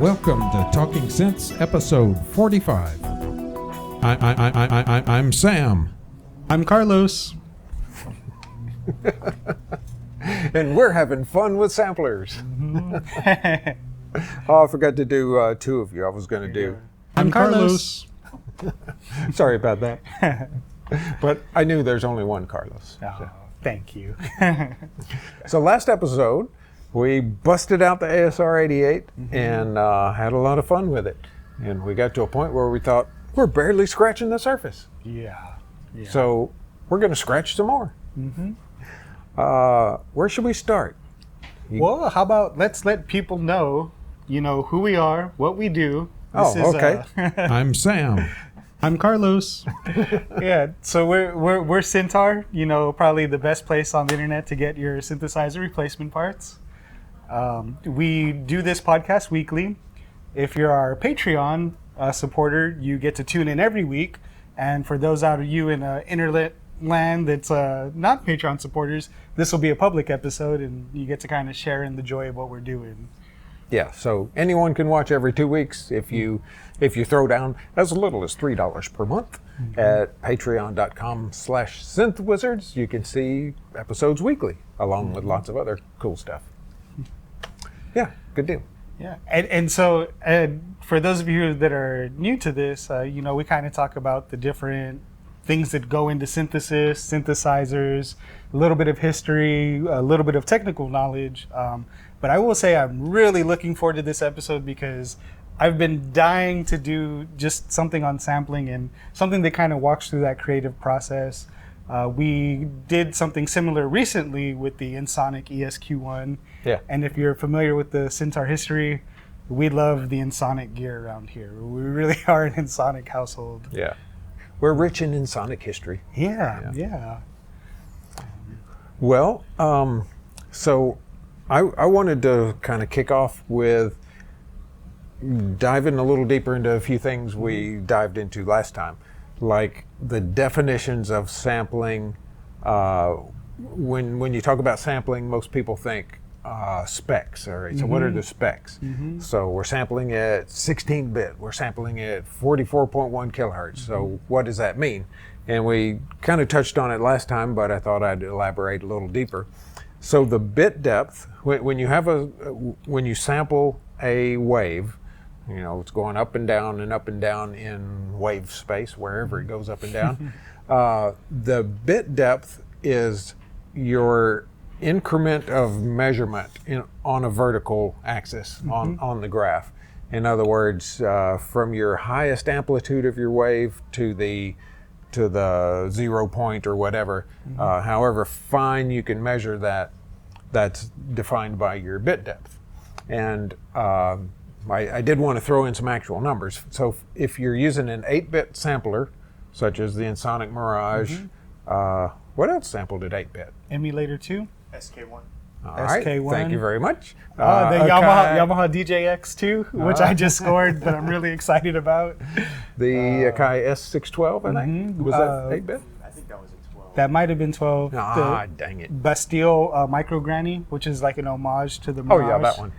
Welcome to Talking Synths, episode 45. I'm Sam. I'm Carlos. And we're having fun with samplers. Oh, I forgot to do two of you. I was going to do. I'm Carlos. Sorry about that. But I knew there's only one Carlos. Oh, thank you. So last episode, we busted out the ASR-88 and had a lot of fun with it. And we got to a point where we thought, we're barely scratching the surface. Yeah. So we're going to scratch some more. Where should we start? Well, how about let's let people know, who we are, what we do. Okay. I'm Sam. I'm Carlos. Yeah, so we're Syntaur, probably the best place on the internet to get your synthesizer replacement parts. We do this podcast weekly. If you're our Patreon supporter, you get to tune in every week. And for those out of you in internet land that's not Patreon supporters, this will be a public episode, and you get to kind of share in the joy of what we're doing. Yeah, so anyone can watch every 2 weeks if you throw down as little as $3 per month at patreon.com/synthwizards. You can see episodes weekly along with lots of other cool stuff. Yeah, good deal. Yeah, and so for those of you that are new to this, we kind of talk about the different things that go into synthesis, synthesizers, a little bit of history, a little bit of technical knowledge. But I will say I'm really looking forward to this episode because I've been dying to do just something on sampling and something that kind of walks through that creative process. We did something similar recently with the Ensoniq ESQ1. Yeah. And if you're familiar with the Syntaur history, we love the Ensoniq gear around here. We really are an Ensoniq household. Yeah. We're rich in Ensoniq history. Yeah. Well, so I wanted to kind of kick off with diving a little deeper into a few things we dived into last time, like the definitions of sampling. When you talk about sampling, most people think specs. All right, so what are the specs? So we're sampling at 16-bit. We're sampling at 44.1 kilohertz. So what does that mean? And we kind of touched on it last time, but I thought I'd elaborate a little deeper. So the bit depth, when you sample a wave, it's going up and down in wave space, wherever it goes up and down. The bit depth is your increment of measurement on a vertical axis on the graph. In other words, from your highest amplitude of your wave to the 0 point or whatever, however fine you can measure that, that's defined by your bit depth. And I did want to throw in some actual numbers. So if you're using an 8-bit sampler, such as the Ensoniq Mirage, what else sampled at 8-bit? Emulator 2? SK1. All right, SK1. thank you very much. The Yamaha DJX2, which I just scored, that I'm really excited about. The Akai S612, I think. Was that 8-bit? I think that was a 12. That might have been 12. Dang it. Bastille Micro Granny, which is like an homage to the Mirage. Oh, yeah, that one.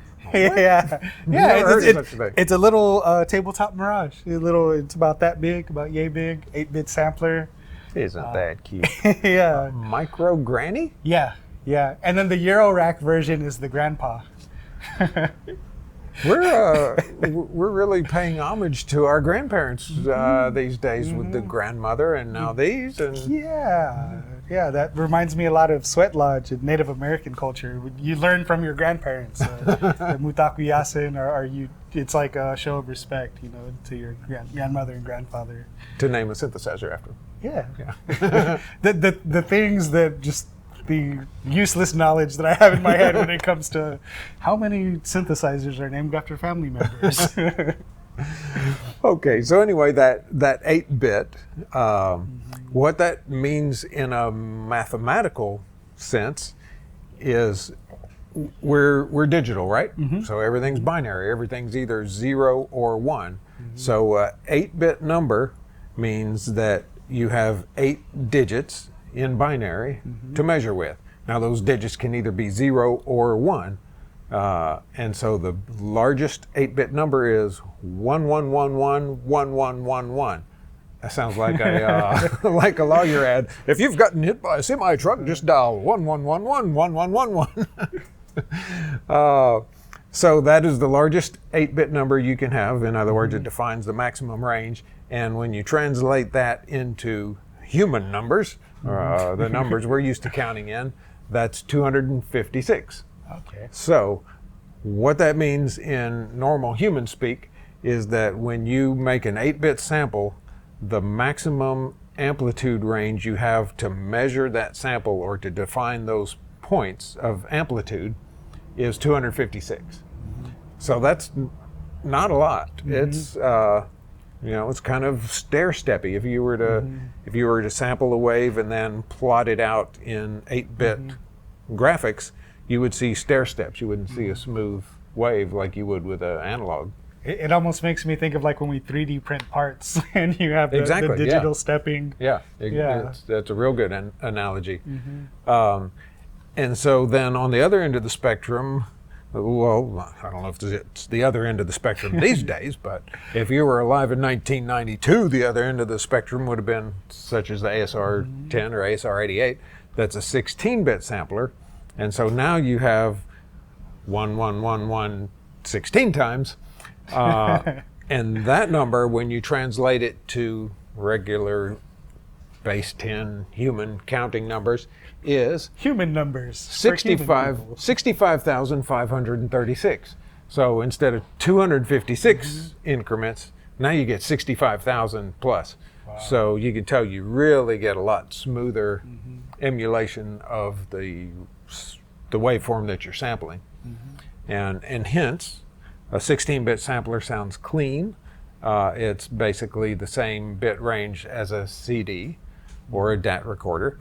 It's a little tabletop Mirage. It's about that big, about yay big, 8-bit sampler. Isn't that cute? Yeah. Micro Granny? Yeah. And then the Eurorack version is the Grandpa. We're really paying homage to our grandparents these days with the grandmother and now these. And Yeah, that reminds me a lot of Sweat Lodge and Native American culture. You learn from your grandparents. The Mutaku Yasin, it's like a show of respect, to your grandmother and grandfather. To name a synthesizer after them. Yeah. The things that just the useless knowledge that I have in my head when it comes to how many synthesizers are named after family members. Okay, so anyway, that 8-bit, what that means in a mathematical sense is we're digital, right? So everything's binary. Everything's either 0 or 1. So a 8-bit number means that you have 8 digits in binary to measure with. Now those digits can either be 0 or 1. And so the largest 8-bit number is 11111111. That sounds like a like a lawyer ad. If you've gotten hit by a semi truck, just dial 11111111. So that is the largest 8-bit number you can have. In other words, it defines the maximum range. And when you translate that into human numbers, the numbers we're used to counting in, that's 256. Okay. So what that means in normal human speak is that when you make an 8-bit sample, the maximum amplitude range you have to measure that sample or to define those points of amplitude is 256. So that's not a lot. It's it's kind of stair-steppy. If you were to sample a wave and then plot it out in 8-bit graphics, you would see stair steps. You wouldn't see a smooth wave like you would with an analog. It almost makes me think of like when we 3D print parts and you have the digital stepping. Yeah, that's a real good analogy. And so then on the other end of the spectrum, well, I don't know if it's the other end of the spectrum these days, but if you were alive in 1992, the other end of the spectrum would have been such as the ASR-10 or ASR-88. That's a 16-bit sampler. And so now you have 1111 16 times. And that number, when you translate it to regular base 10 human counting numbers, is human numbers. 65,536. So instead of 256 increments, now you get 65,000 plus. Wow. So you can tell you really get a lot smoother emulation of the waveform that you're sampling. And hence, a 16-bit sampler sounds clean. It's basically the same bit range as a CD or a DAT recorder.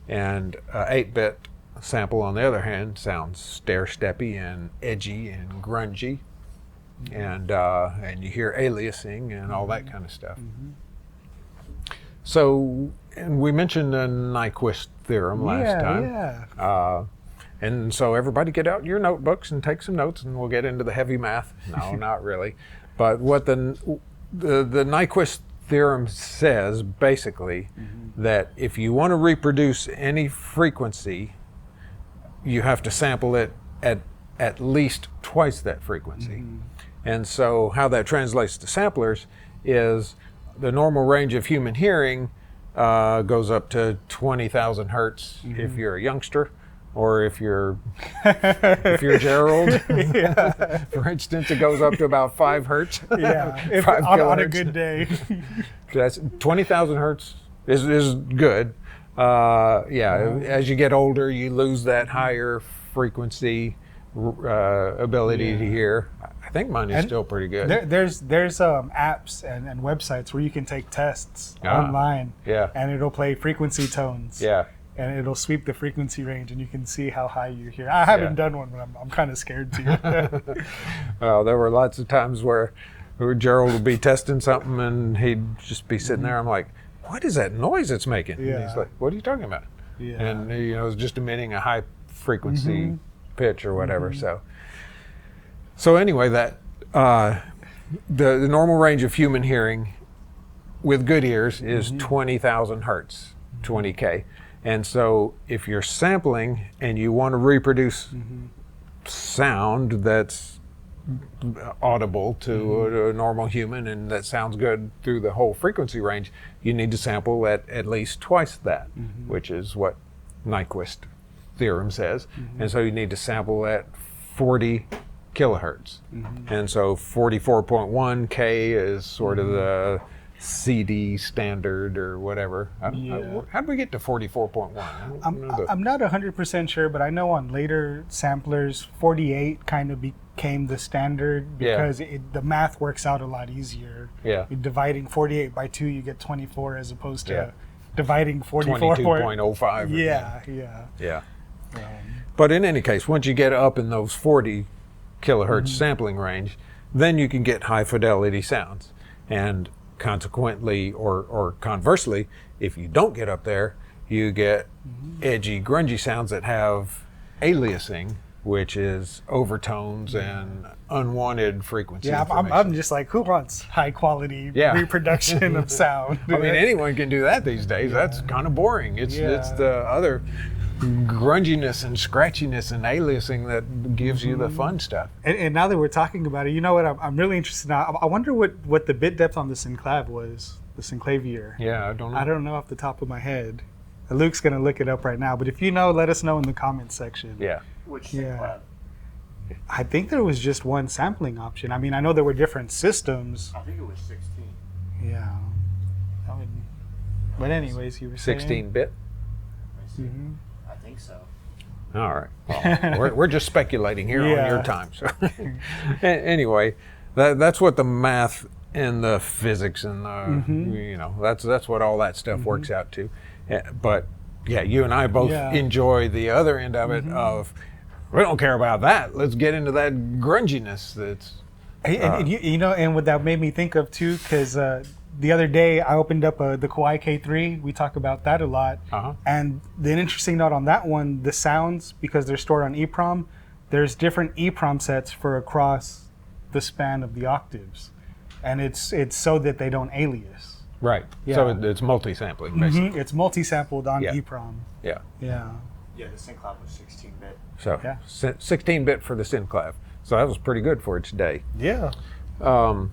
And 8-bit sample, on the other hand, sounds stair-steppy and edgy and grungy. And you hear aliasing and all that kind of stuff. So, and we mentioned the Nyquist theorem last time. And so everybody get out your notebooks and take some notes, and we'll get into the heavy math. No, not really. But what the Nyquist theorem says, basically, that if you want to reproduce any frequency, you have to sample it at least twice that frequency. And so how that translates to samplers is the normal range of human hearing goes up to 20,000 hertz if you're a youngster. Or if you're Gerald, for instance, it goes up to about 5 hertz. If on a good day. That's 20,000 hertz is good. As you get older, you lose that higher frequency ability to hear. I think mine is still pretty good. There's apps and websites where you can take tests online. And it'll play frequency tones. And it'll sweep the frequency range, and you can see how high you hear. I haven't done one, but I'm kind of scared to. Well, there were lots of times where Gerald would be testing something, and he'd just be sitting there. I'm like, "What is that noise it's making?" And he's like, "What are you talking about?" And it was just emitting a high frequency pitch or whatever. So anyway, that the normal range of human hearing with good ears is 20,000 hertz, 20K. And so if you're sampling and you want to reproduce sound that's audible to a normal human and that sounds good through the whole frequency range, you need to sample at least twice that, which is what Nyquist theorem says. And so you need to sample at 40 kilohertz. And so 44.1 K is sort of the CD standard or whatever. How did we get to 44.1? I'm not 100% sure, but I know on later samplers, 48 kind of became the standard because the math works out a lot easier. Dividing 48 by 2, you get 24 as opposed to dividing 44. 22.05. But in any case, once you get up in those 40 kilohertz sampling range, then you can get high fidelity sounds. And consequently, or conversely, if you don't get up there, you get edgy, grungy sounds that have aliasing which is overtones and unwanted frequency Yeah, information. I'm just like, who wants high quality reproduction of sound? I mean, anyone can do that these days. That's kind of boring. It's the other grunginess and scratchiness and aliasing that gives you the fun stuff. And now that we're talking about it, you know what? I'm really interested now. I wonder what the bit depth on the Synclav was, the Synclavier. Yeah, I don't know. I don't know off the top of my head. Luke's going to look it up right now. But if you know, let us know in the comments section. Yeah. Which Synclav? I think there was just one sampling option. I mean, I know there were different systems. I think it was 16. Yeah. But anyways, you were saying? 16-bit? I think so. All right. Well, we're just speculating here on your time. So anyway, that's what the math and the physics and the, that's what all that stuff works out to. But yeah, you and I both enjoy the other end of it of, we don't care about that. Let's get into that grunginess that's... And what that made me think of too, because the other day I opened up the Kawai K3. We talk about that a lot. And the interesting note on that one, the sounds, because they're stored on EEPROM, there's different EEPROM sets for across the span of the octaves. And it's so that they don't alias. Right. Yeah. So it's multi-sampling, basically. It's multi-sampled on EEPROM. Yeah. Yeah. Yeah, the Synclav was 16-bit. So 16-bit for the Synclav. So that was pretty good for its day. Yeah. So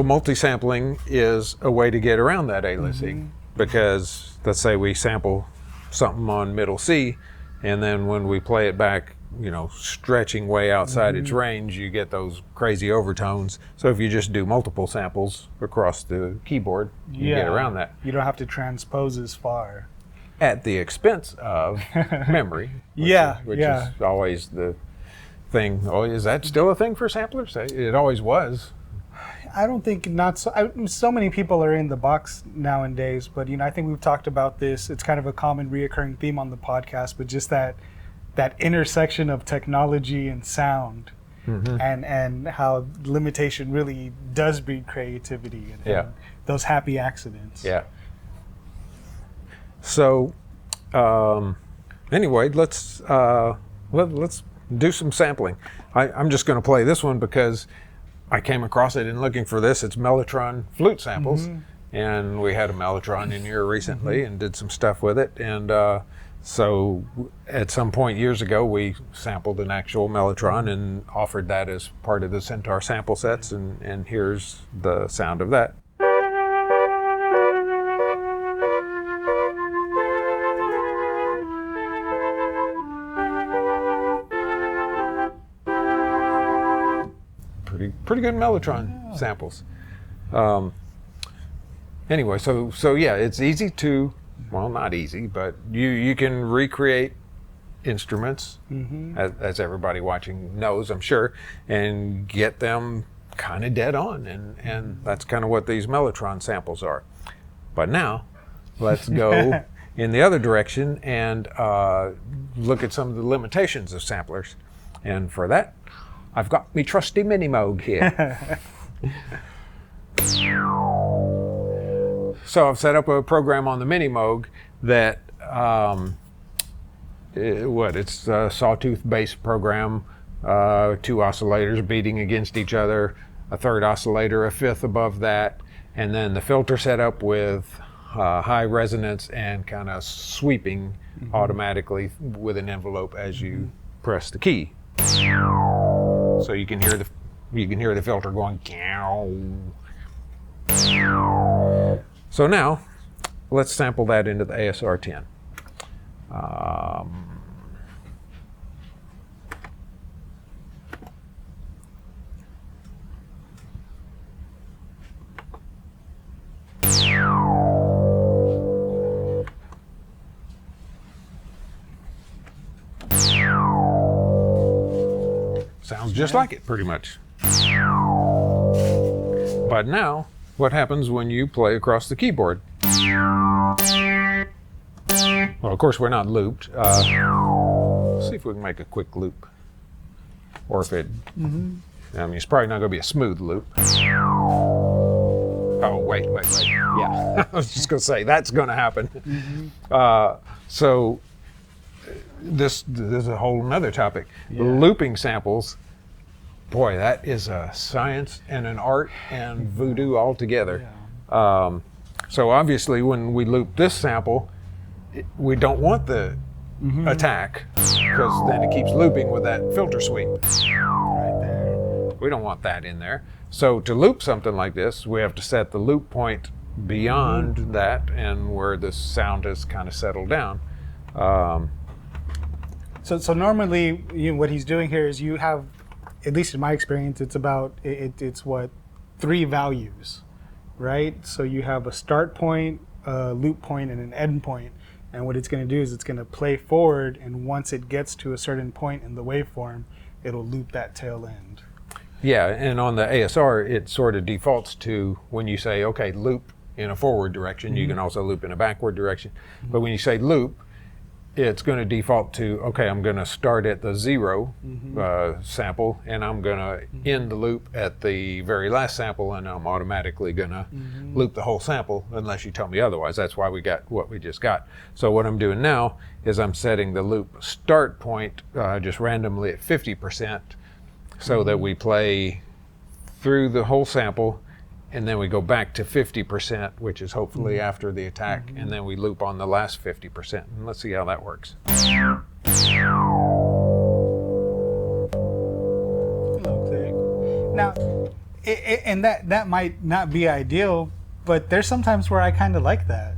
multi-sampling is a way to get around that aliasing because let's say we sample something on middle C, and then when we play it back, stretching way outside its range, you get those crazy overtones. So if you just do multiple samples across the keyboard, you get around that. You don't have to transpose as far. At the expense of memory. Which is always the thing. Oh, is that still a thing for samplers? It always was. I don't think so many people are in the box nowadays, but I think we've talked about this. It's kind of a common reoccurring theme on the podcast, but just that intersection of technology and sound, and how limitation really does breed creativity and those happy accidents. Yeah. So, anyway, let's do some sampling. I'm just going to play this one because I came across it in looking for this. It's Mellotron flute samples, and we had a Mellotron in here recently and did some stuff with it. And so at some point years ago, we sampled an actual Mellotron and offered that as part of the Syntaur sample sets, and here's the sound of that. Pretty good Mellotron samples. Anyway, so yeah, it's easy to, well, not easy, but you can recreate instruments, as everybody watching knows, I'm sure, and get them kind of dead on, and that's kind of what these Mellotron samples are. But now, let's go in the other direction and look at some of the limitations of samplers. And for that, I've got me trusty Minimoog here. So I've set up a program on the Minimoog that, it's a sawtooth-based program, 2 oscillators beating against each other, a third oscillator, a fifth above that, and then the filter set up with high resonance and kind of sweeping automatically with an envelope as you press the key. So you can hear the filter going. So now, let's sample that into the ASR-10. Sounds just like it, pretty much. But now, what happens when you play across the keyboard? Well, of course, we're not looped. Let's see if we can make a quick loop. Or if it... I mean, it's probably not going to be a smooth loop. Oh, wait. Yeah, I was just going to say, that's going to happen. So this is a whole nother topic. Yeah. Looping samples, boy, that is a science and an art and voodoo all together. Yeah. So obviously when we loop this sample, we don't want the attack, because then it keeps looping with that filter sweep. Right there. We don't want that in there. So to loop something like this, we have to set the loop point beyond that and where the sound has kind of settled down. So normally, what he's doing here is you have, at least in my experience, it's about it's what, 3 values, right? So you have a start point, a loop point, and an end point. And what it's going to do is it's going to play forward, and once it gets to a certain point in the waveform, it'll loop that tail end. Yeah, and on the ASR, it sort of defaults to when you say, okay, loop in a forward direction, you can also loop in a backward direction. But when you say loop, it's going to default to, okay, I'm going to start at the 0 sample, and I'm going to end the loop at the very last sample, and I'm automatically going to loop the whole sample unless you tell me otherwise. That's why we got what we just got. So what I'm doing now is I'm setting the loop start point just randomly at 50%, so that we play through the whole sample, and then we go back to 50%, which is hopefully after the attack, and then we loop on the last 50%. And let's see how that works. Hello, click. Now, and that might not be ideal, but there's sometimes where I kind of like that.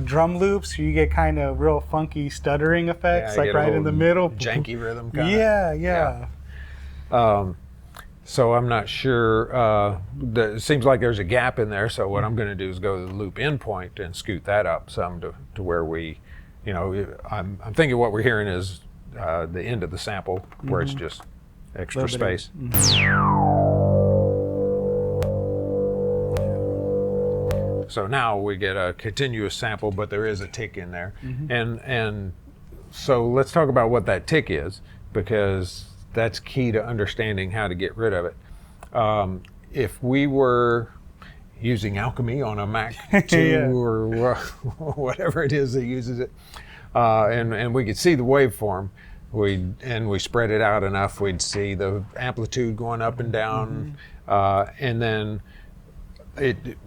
Drum loops, you get kind of real funky stuttering effects, like right in the middle. Janky rhythm kind of. Yeah. So I'm not sure, it seems like there's a gap in there, so what I'm going to do is go to the loop endpoint and scoot that up some to where we, I'm thinking what we're hearing is the end of the sample, where it's just extra space. So now we get a continuous sample, but there is a tick in there. And so let's talk about what that tick is, because that's key to understanding how to get rid of it. If we were using Alchemy on a Mac 2 or whatever it is that uses it, and we could see the waveform, we spread it out enough, we'd see the amplitude going up and down, and then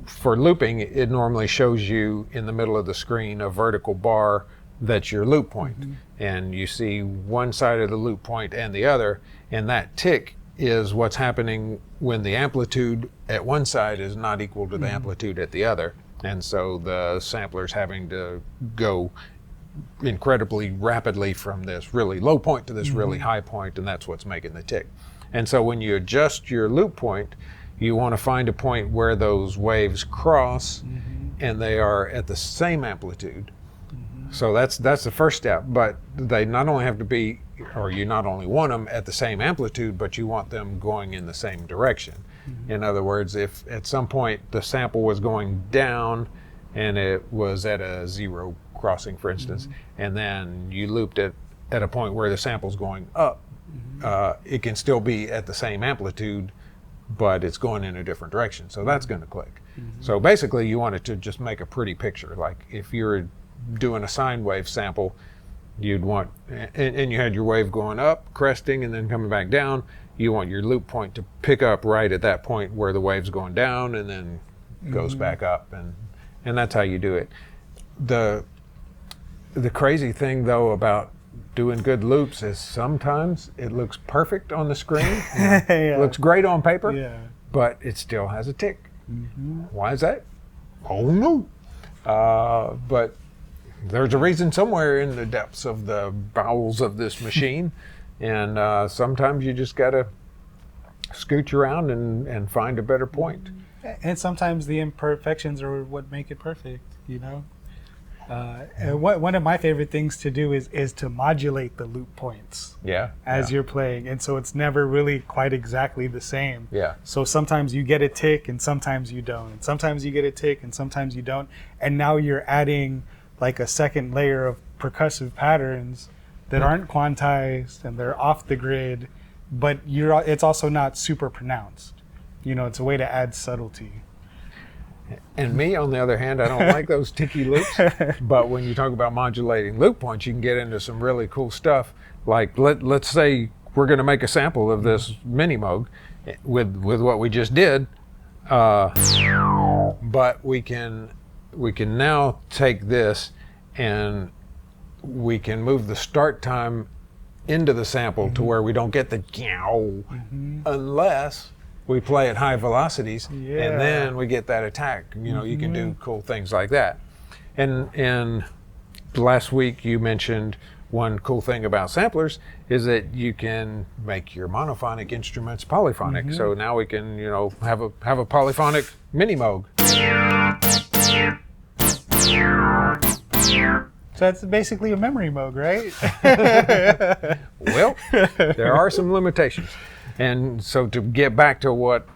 for looping, it normally shows you in the middle of the screen a vertical bar that's your loop point. And you see one side of the loop point and the other, and that tick is what's happening when the amplitude at one side is not equal to the amplitude at the other. And so the sampler's having to go incredibly rapidly from this really low point to this really high point, and that's what's making the tick. And so when you adjust your loop point, you want to find a point where those waves cross and they are at the same amplitude. So that's the first step, but they not only have to be, or you not only want them at the same amplitude, but you want them going in the same direction. In other words, if at some point the sample was going down and it was at a 0 crossing, for instance, and then you looped it at a point where the sample's going up, it can still be at the same amplitude, but it's going in a different direction. So that's going to click. So basically you want it to just make a pretty picture. Like if you're doing a sine wave sample, you'd want, and you had your wave going up, cresting, and then coming back down, you want your loop point to pick up right at that point where the wave's going down and then goes back up, and that's how you do it. The crazy thing though about doing good loops is sometimes it looks perfect on the screen, it looks great on paper, but it still has a tick. Why is that? Oh no. But there's a reason somewhere in the depths of the bowels of this machine, and sometimes you just gotta scooch around and find a better point. And sometimes the imperfections are what make it perfect, And one of my favorite things to do is to modulate the loop points as you're playing, and so it's never really quite exactly the same. So sometimes you get a tick and sometimes you don't, and sometimes you get a tick and sometimes you don't, and now you're adding like a second layer of percussive patterns that aren't quantized and they're off the grid, but it's also not super pronounced. It's a way to add subtlety. And me, on the other hand, I don't like those ticky loops. But when you talk about modulating loop points, you can get into some really cool stuff. Like let's say we're going to make a sample of this Minimoog with what we just did, but we can now take this and we can move the start time into the sample to where we don't get the unless we play at high velocities, and then we get that attack. You know, you can do cool things like that. And last week you mentioned one cool thing about samplers is that you can make your monophonic instruments polyphonic. So now we can, you know, have a polyphonic Minimoog. So that's basically a memory moog, right? Well, there are some limitations. And so to get back to what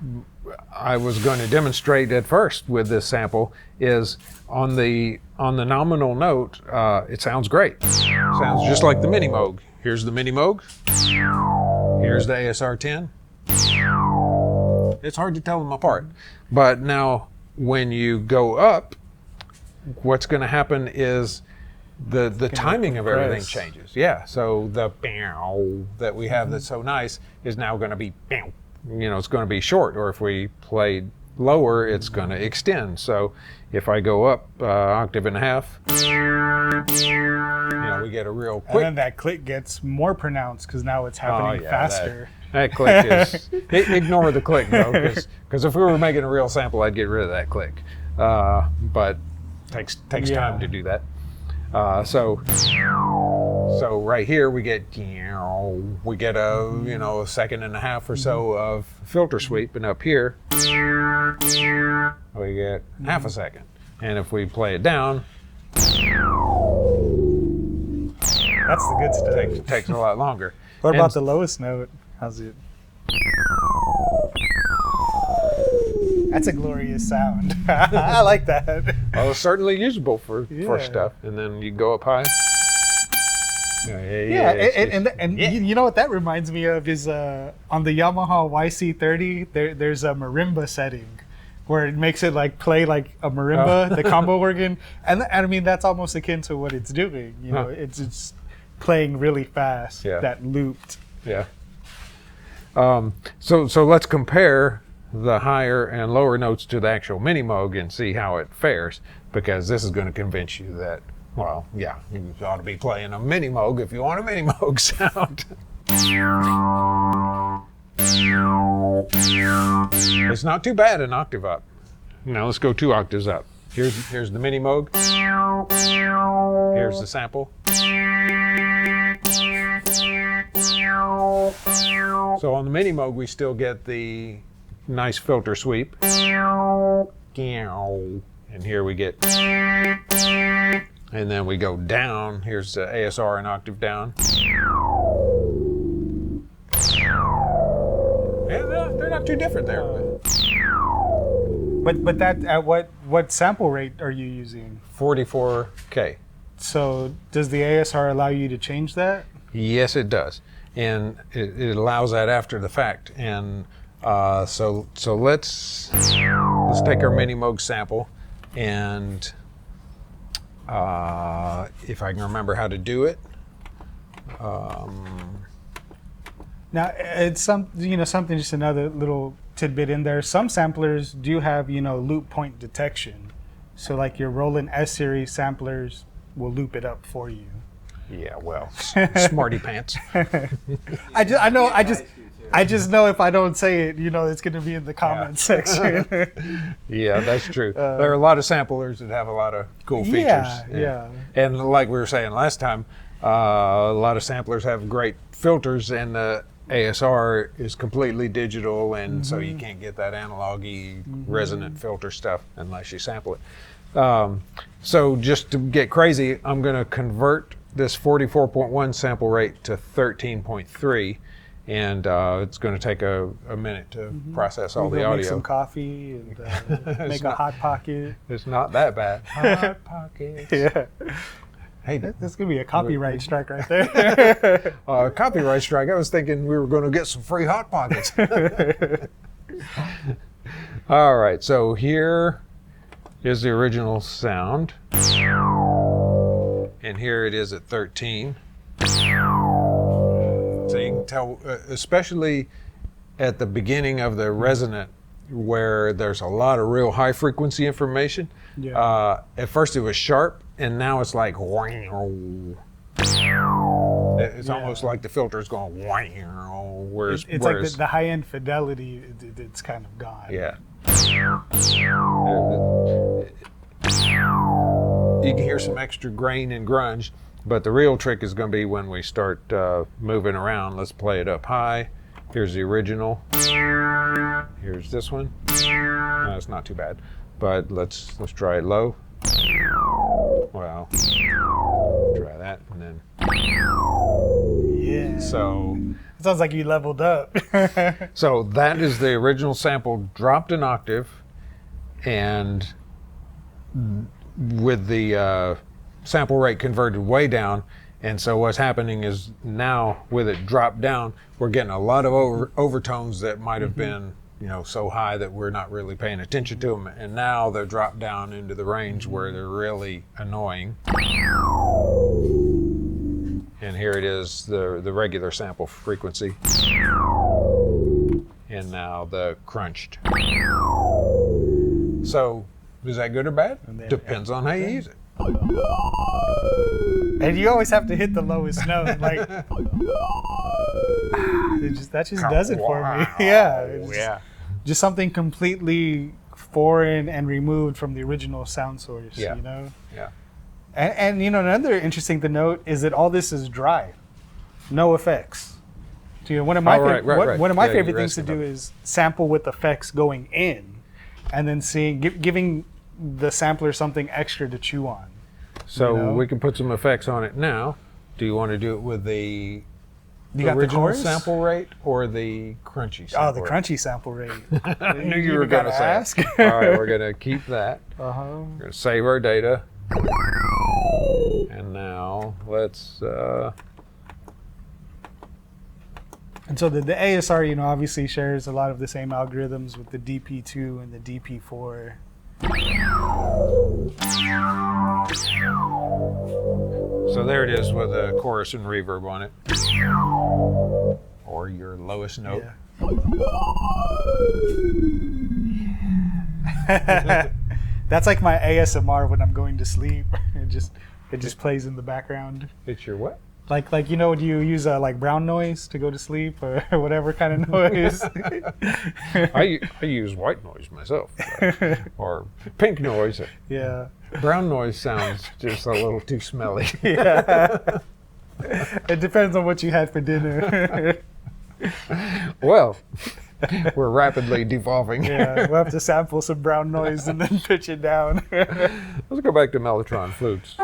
I was going to demonstrate at first with this sample is on the nominal note, it sounds great. Sounds just like the Minimoog. Here's the Minimoog. Here's the ASR-10. It's hard to tell them apart. But now when you go up, what's going to happen is the timing of everything changes. Yeah, so the bow that we have that's so nice is now going to be, you know, it's going to be short. Or if we played lower, it's going to extend. So if I go up octave and a half, you know, we get a real quick. And then that click gets more pronounced because now it's happening faster. That click is, ignore the click though, because if we were making a real sample, I'd get rid of that click. But takes time to do that. So right here we get a, you know, a second and a half or so of filter sweep, and up here we get half a second. And if we play it down, that's the good stuff. It takes a lot longer. What about the lowest note? How's it? That's a glorious sound. I like that. Well, it's certainly usable for stuff. And then you go up high. You know what that reminds me of is on the Yamaha YC30, there's a marimba setting where it makes it like play like a marimba, the combo organ. And I mean, that's almost akin to what it's doing. You know, it's playing really fast, that looped. Yeah. So let's compare the higher and lower notes to the actual Minimoog and see how it fares, because this is going to convince you that, well, yeah, you ought to be playing a Minimoog if you want a Minimoog sound. It's not too bad an octave up. Now let's go 2 octaves up. Here's the Minimoog. Here's the sample. So on the Minimoog we still get the nice filter sweep. And here we get, and then we go down. Here's the ASR an octave down. And they're not too different there. But that at what sample rate are you using? 44K. So does the ASR allow you to change that? Yes, it does, and it allows that after the fact. And so let's take our Minimoog sample, and if I can remember how to do it. Now it's something, just another little tidbit in there. Some samplers do have loop point detection, so like your Roland S series samplers will loop it up for you. Yeah, well, smarty pants. I just know if I don't say it, it's going to be in the comments section. Yeah, that's true. There are a lot of samplers that have a lot of cool features. Yeah. And like we were saying last time, a lot of samplers have great filters, and the ASR is completely digital, and so you can't get that analog-y resonant filter stuff unless you sample it. So just to get crazy, I'm going to convert this 44.1 sample rate to 13.3, and it's going to take a minute to process all the audio. Make some coffee and make a hot pocket. It's not that bad. Hot pockets. Yeah. Hey, that's going to be a copyright strike right there. Copyright strike. I was thinking we were going to get some free Hot Pockets. All right, so here is the original sound. And here it is at 13. So you can tell, especially at the beginning of the resonant, where there's a lot of real high frequency information. Yeah. At first it was sharp, and now it's like it's almost like the filter's going whereas It's like the high-end fidelity, it's kind of gone. yeah. You can hear some extra grain and grunge, but the real trick is going to be when we start moving around. Let's play it up high. Here's the original. Here's this one. No, it's not too bad, but let's try it low. Well, try that, and then. Yeah. So. It sounds like you leveled up. So that is the original sample dropped an octave, and with the sample rate converted way down. And so what's happening is now with it dropped down, we're getting a lot of overtones that might have been, so high that we're not really paying attention to them. And now they're dropped down into the range where they're really annoying. And here it is, the regular sample frequency. And now the crunched. So is that good or bad? Depends on how you use it. And you always have to hit the lowest note. Like, that just does it for me. Yeah. Yeah. Just something completely foreign and removed from the original sound source. Yeah. Yeah. And another interesting to note is that all this is dry, no effects. One of my one of my favorite things to do is sample with effects going in, and then giving the sampler something extra to chew on. So we can put some effects on it now. Do you want to do it with the original sample rate or the crunchy sample rate? Oh, the crunchy sample rate. I knew you were going to say it. All right, we're going to keep that. Uh-huh. We're going to save our data. And now let's... And so the ASR, obviously shares a lot of the same algorithms with the DP2 and the DP4. So there it is with a chorus and reverb on it. Or your lowest note. Yeah. That's like my ASMR when I'm going to sleep. It just plays in the background. It's your what? Like when you use like brown noise to go to sleep or whatever kind of noise. I use white noise myself, or pink noise. Yeah. Brown noise sounds just a little too smelly. Yeah. It depends on what you had for dinner. Well, we're rapidly devolving. Yeah, we'll have to sample some brown noise and then pitch it down. Let's go back to Mellotron flutes.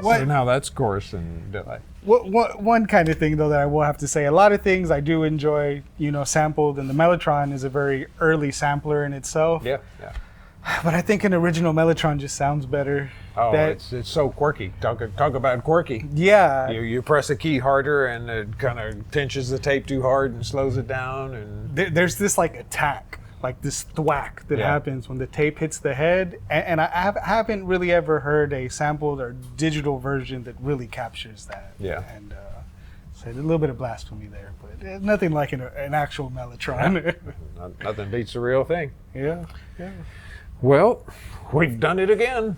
So now that's chorus and delay. One kind of thing, though, that I will have to say, a lot of things I do enjoy, sampled, and the Mellotron is a very early sampler in itself. Yeah. But I think an original Mellotron just sounds better. Oh, it's so quirky. Talk about quirky. Yeah. You press a key harder and it kind of pinches the tape too hard and slows it down. And there's this like attack, like this thwack that happens when the tape hits the head. And I haven't really ever heard a sampled or digital version that really captures that. Yeah. And so a little bit of blasphemy there, but nothing like an actual Mellotron. Nothing beats the real thing. Yeah. Well, we've done it again.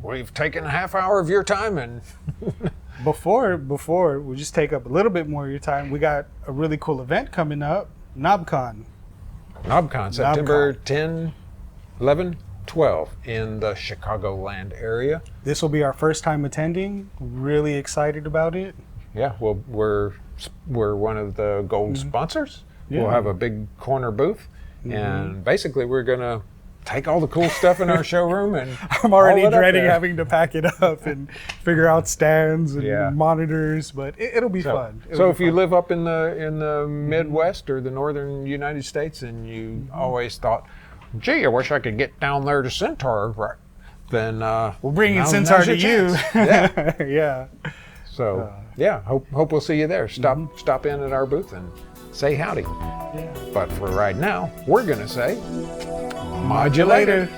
We've taken a half hour of your time, and before we just take up a little bit more of your time, we got a really cool event coming up, KnobCon, September 10, 11, 12 in the Chicagoland area. This will be our first time attending. Really excited about it. Yeah, well, we're one of the gold sponsors. Yeah. We'll have a big corner booth, and basically we're gonna take all the cool stuff in our showroom, and I'm already dreading having to pack it up and figure out stands and monitors, but it'll be fun. So if you live up in the Midwest or the northern United States and you always thought, gee, I wish I could get down there to Syntaur, then we're bringing Syntaur to you. Yeah. Yeah. So hope we'll see you there. Stop in at our booth and say howdy. Yeah. But for right now, we're going to say modulator.